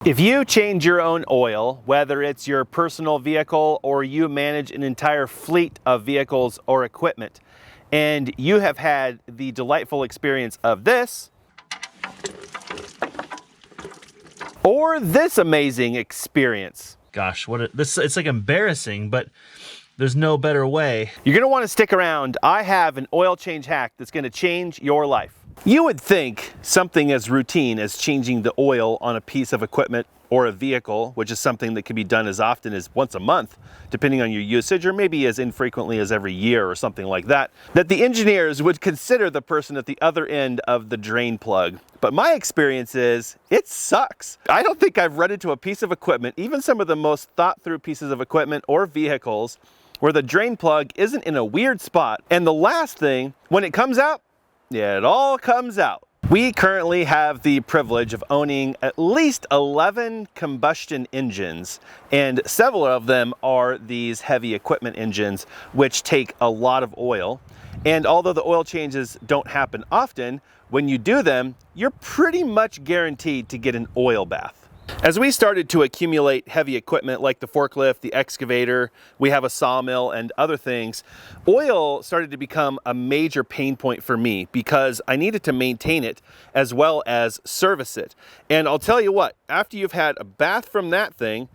If you change your own oil, whether it's your personal vehicle or you manage an entire fleet of vehicles or equipment, and you have had the delightful experience of this, or this amazing experience. Gosh, it's like embarrassing, but there's no better way. You're gonna wanna stick around. I have an oil change hack that's gonna change your life. You would think something as routine as changing the oil on a piece of equipment or a vehicle, which is something that can be done as often as once a month, depending on your usage, or maybe as infrequently as every year or something like that the engineers would consider the person at the other end of the drain plug. But my experience is, it sucks. I don't think I've run into a piece of equipment, even some of the most thought through pieces of equipment or vehicles, where the drain plug isn't in a weird spot. And the last thing, when it comes out, yeah, it all comes out. We currently have the privilege of owning at least 11 combustion engines, and several of them are these heavy equipment engines, which take a lot of oil. And although the oil changes don't happen often, when you do them, you're pretty much guaranteed to get an oil bath. As we started to accumulate heavy equipment like the forklift, the excavator, we have a sawmill and other things, oil started to become a major pain point for me because I needed to maintain it as well as service it. And I'll tell you what, after you've had a bath from that thing,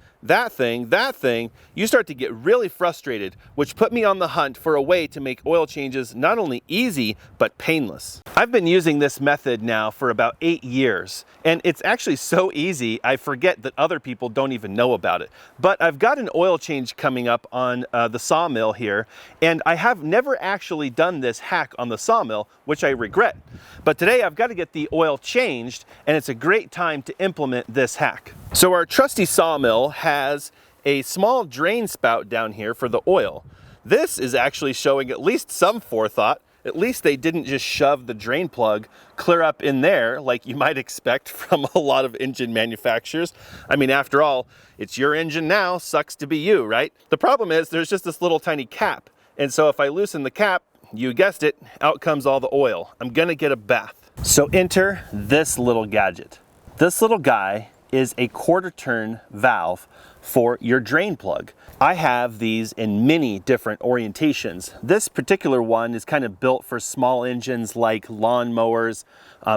you start to get really frustrated, which put me on the hunt for a way to make oil changes not only easy, but painless. I've been using this method now for about 8 years, and it's actually so easy, I forget that other people don't even know about it. But I've got an oil change coming up on the sawmill here, and I have never actually done this hack on the sawmill, which I regret. But today I've got to get the oil changed, and it's a great time to implement this hack. So our trusty sawmill has a small drain spout down here for the oil. This is actually showing at least some forethought. At least they didn't just shove the drain plug clear up in there like you might expect from a lot of engine manufacturers. I mean, after all, it's your engine now, sucks to be you, right? The problem is there's just this little tiny cap. And so if I loosen the cap, you guessed it, out comes all the oil. I'm gonna get a bath. So enter this little gadget. This little guy is a quarter turn valve for your drain plug. I have these in many different orientations. This particular one is kind of built for small engines like lawn mowers,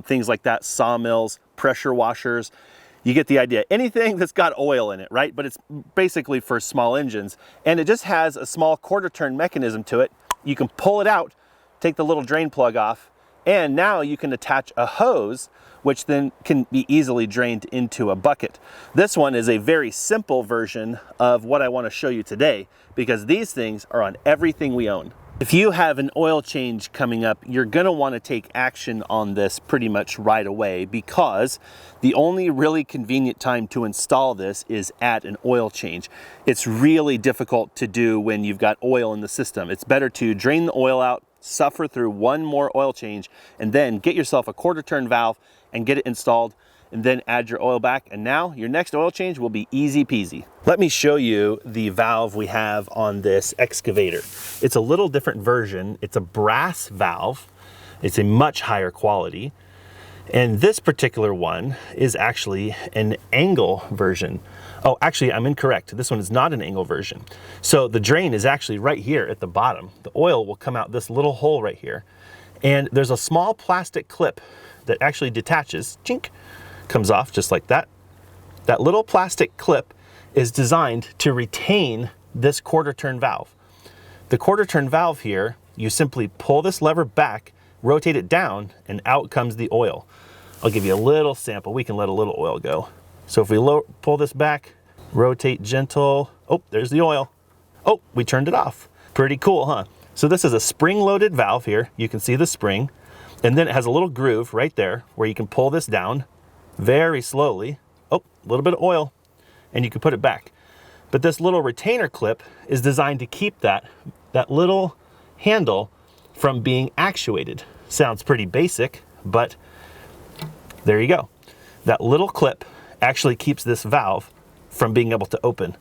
things like that, sawmills, pressure washers. You get the idea. Anything that's got oil in it, right? But it's basically for small engines. And it just has a small quarter turn mechanism to it. You can pull it out, take the little drain plug off, and now you can attach a hose, which then can be easily drained into a bucket. This one is a very simple version of what I want to show you today, because these things are on everything we own. If you have an oil change coming up, you're gonna want to take action on this pretty much right away, because the only really convenient time to install this is at an oil change. It's really difficult to do when you've got oil in the system. It's better to drain the oil out, suffer through one more oil change, and then get yourself a quarter turn valve and get it installed, and then add your oil back, and now your next oil change will be easy peasy. Let me show you the valve we have on this excavator. It's a little different version. It's a brass valve. It's a much higher quality. And this particular one is actually an angle version. Oh, actually, I'm incorrect. This one is not an angle version. So the drain is actually right here at the bottom. The oil will come out this little hole right here. And there's a small plastic clip that actually detaches, chink, comes off just like that. That little plastic clip is designed to retain this quarter turn valve. The quarter turn valve here, you simply pull this lever back, rotate it down, and out comes the oil. I'll give you a little sample. We can let a little oil go. So if we pull this back, rotate gentle, oh, there's the oil. Oh, we turned it off. Pretty cool, huh? So this is a spring-loaded valve here. You can see the spring. And then it has a little groove right there where you can pull this down very slowly. Oh, a little bit of oil, and you can put it back. But this little retainer clip is designed to keep that little handle from being actuated. Sounds pretty basic, but there you go. That little clip actually keeps this valve from being able to open.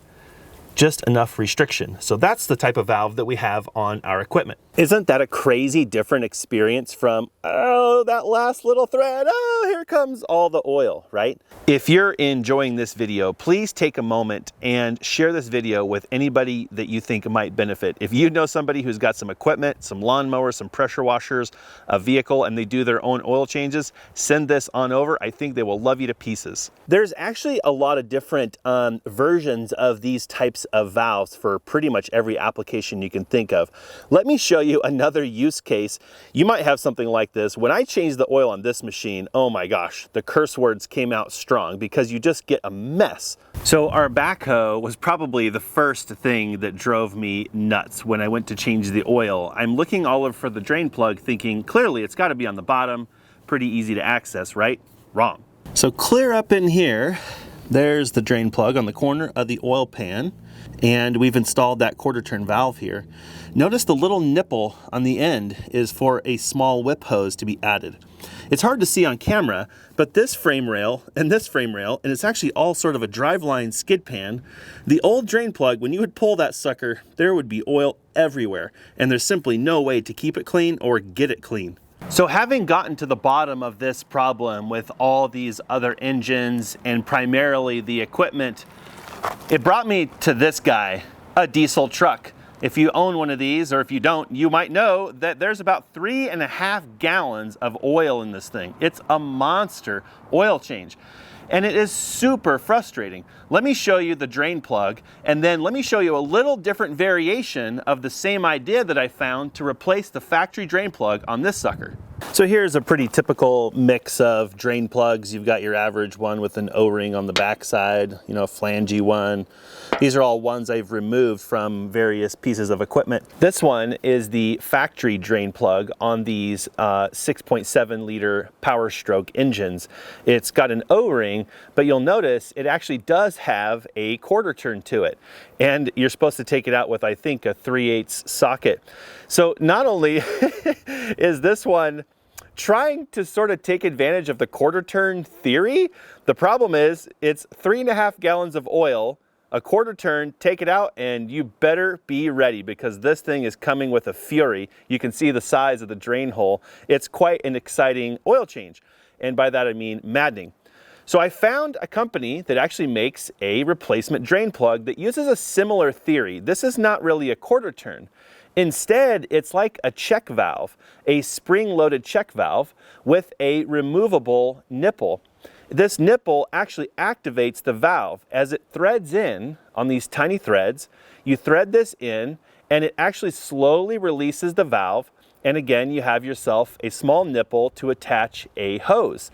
Just enough restriction. So that's the type of valve that we have on our equipment. Isn't that a crazy different experience from, oh, that last little thread, oh, here comes all the oil, right? If you're enjoying this video, please take a moment and share this video with anybody that you think might benefit. If you know somebody who's got some equipment, some lawnmowers, some pressure washers, a vehicle, and they do their own oil changes, send this on over. I think they will love you to pieces. There's actually a lot of different versions of these types of valves for pretty much every application you can think of. Let me show you another use case. You might have something like this. When I changed the oil on this machine, oh my gosh, the curse words came out strong because you just get a mess. So our backhoe was probably the first thing that drove me nuts when I went to change the oil. I'm looking all over for the drain plug thinking clearly it's got to be on the bottom, pretty easy to access, right? Wrong. So clear up in here, there's the drain plug on the corner of the oil pan, and we've installed that quarter turn valve here. Notice the little nipple on the end is for a small whip hose to be added. It's hard to see on camera, but this frame rail, and it's actually all sort of a driveline skid pan. The old drain plug, when you would pull that sucker, there would be oil everywhere, and there's simply no way to keep it clean or get it clean. So having gotten to the bottom of this problem with all these other engines and primarily the equipment, it brought me to this guy, a diesel truck. If you own one of these, or if you don't, you might know that there's about 3.5 gallons of oil in this thing. It's a monster oil change. And it is super frustrating. Let me show you the drain plug, and then let me show you a little different variation of the same idea that I found to replace the factory drain plug on this sucker. So here's a pretty typical mix of drain plugs. You've got your average one with an O-ring on the backside, you know, a flangey one. These are all ones I've removed from various pieces of equipment. This one is the factory drain plug on these 6.7 liter Power Stroke engines. It's got an O-ring, but you'll notice it actually does have a quarter turn to it. And you're supposed to take it out with, I think, a 3/8 socket. So not only is this one trying to sort of take advantage of the quarter turn theory, the problem is it's 3.5 gallons of oil, a quarter turn, take it out, and you better be ready because this thing is coming with a fury. You can see the size of the drain hole. It's quite an exciting oil change. And by that I mean maddening. So I found a company that actually makes a replacement drain plug that uses a similar theory. This is not really a quarter turn. Instead, it's like a check valve, a spring-loaded check valve with a removable nipple. This nipple actually activates the valve as it threads in on these tiny threads. You thread this in and it actually slowly releases the valve. And again, you have yourself a small nipple to attach a hose.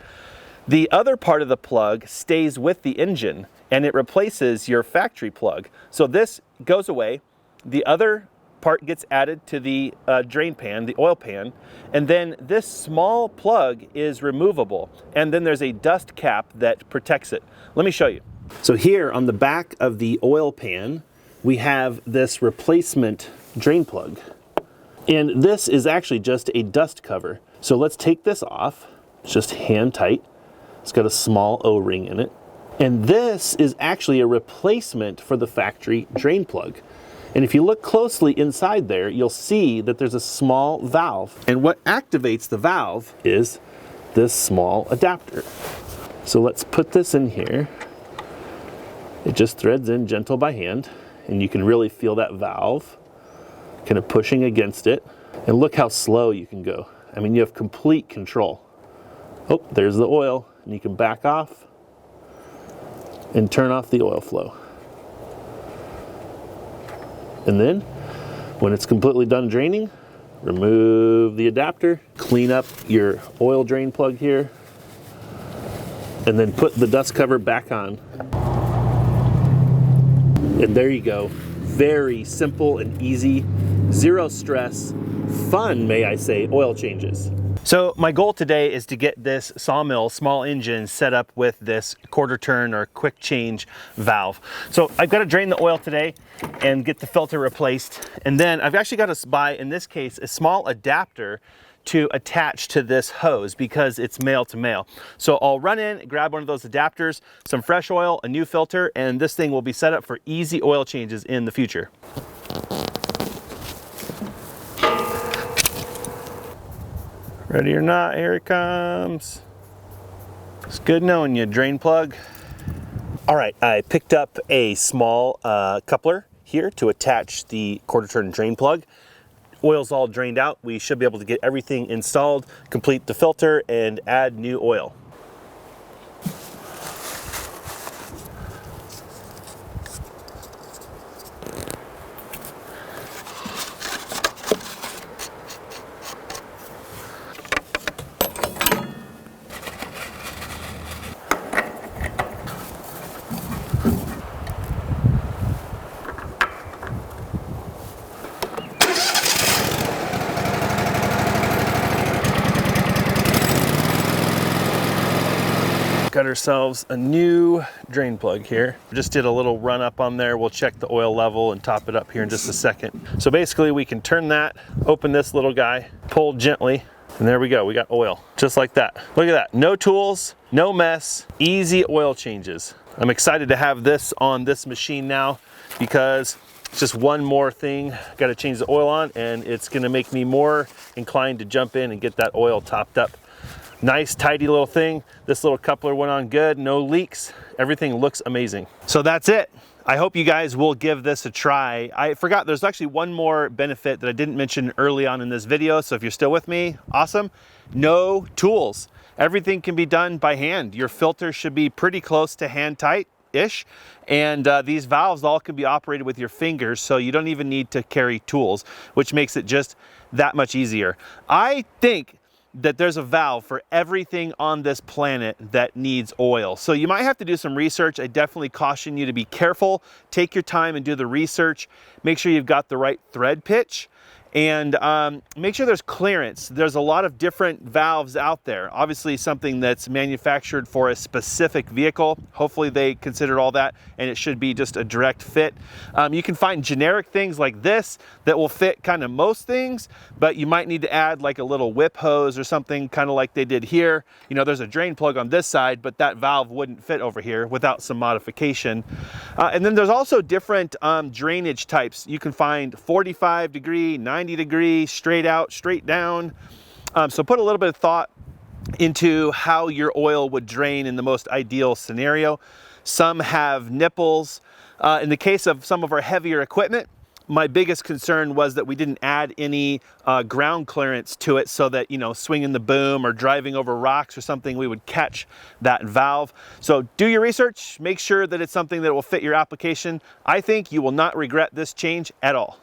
The other part of the plug stays with the engine and it replaces your factory plug. So this goes away. The other part gets added to the drain pan, the oil pan, and then this small plug is removable. And then there's a dust cap that protects it. Let me show you. So here on the back of the oil pan, we have this replacement drain plug. And this is actually just a dust cover. So let's take this off. It's just hand tight. It's got a small O-ring in it. And this is actually a replacement for the factory drain plug. And if you look closely inside there, you'll see that there's a small valve. And what activates the valve is this small adapter. So let's put this in here. It just threads in gentle by hand, and you can really feel that valve kind of pushing against it. And look how slow you can go. I mean, you have complete control. Oh, there's the oil, and you can back off and turn off the oil flow. And then, when it's completely done draining, remove the adapter, clean up your oil drain plug here, and then put the dust cover back on. And there you go. Very simple and easy, zero stress, fun, may I say, oil changes. So my goal today is to get this sawmill small engine set up with this quarter turn or quick change valve. So I've got to drain the oil today and get the filter replaced. And then I've actually got to buy, in this case, a small adapter to attach to this hose because it's male to male. So I'll run in, grab one of those adapters, some fresh oil, a new filter, and this thing will be set up for easy oil changes in the future. Ready or not, here it comes. It's good knowing you, drain plug. All right, I picked up a small coupler here to attach the quarter turn drain plug. Oil's all drained out. We should be able to get everything installed, complete the filter, and add new oil. Got ourselves a new drain plug here. Just did a little run up on there. We'll check the oil level and top it up here in just a second. So basically we can turn that, open this little guy, pull gently, and there we go. We got oil, just like that. Look at that, no tools, no mess, easy oil changes. I'm excited to have this on this machine now because it's just one more thing. Got to change the oil on, and it's gonna make me more inclined to jump in and get that oil topped up. Nice, tidy little thing. This little coupler went on good, no leaks. Everything looks amazing. So that's it. I hope you guys will give this a try. I forgot there's actually one more benefit that I didn't mention early on in this video. So if you're still with me, awesome. No tools. Everything can be done by hand. Your filter should be pretty close to hand tight-ish. And these valves all can be operated with your fingers, so you don't even need to carry tools, which makes it just that much easier. I think that there's a valve for everything on this planet that needs oil. So you might have to do some research. I definitely caution you to be careful. Take your time and do the research. Make sure you've got the right thread pitch, and make sure there's clearance. There's a lot of different valves out there. Obviously something that's manufactured for a specific vehicle. Hopefully they considered all that, and it should be just a direct fit. You can find generic things like this that will fit kind of most things, but you might need to add like a little whip hose or something, kind of like they did here. You know, there's a drain plug on this side, but that valve wouldn't fit over here without some modification. And then there's also different drainage types. You can find 45 degree, 90 degree, straight out, straight down. So put a little bit of thought into how your oil would drain in the most ideal scenario. Some have nipples. In the case of some of our heavier equipment, my biggest concern was that we didn't add any ground clearance to it, so that, you know, swinging the boom or driving over rocks or something, we would catch that valve. So do your research, make sure that it's something that will fit your application. I think you will not regret this change at all.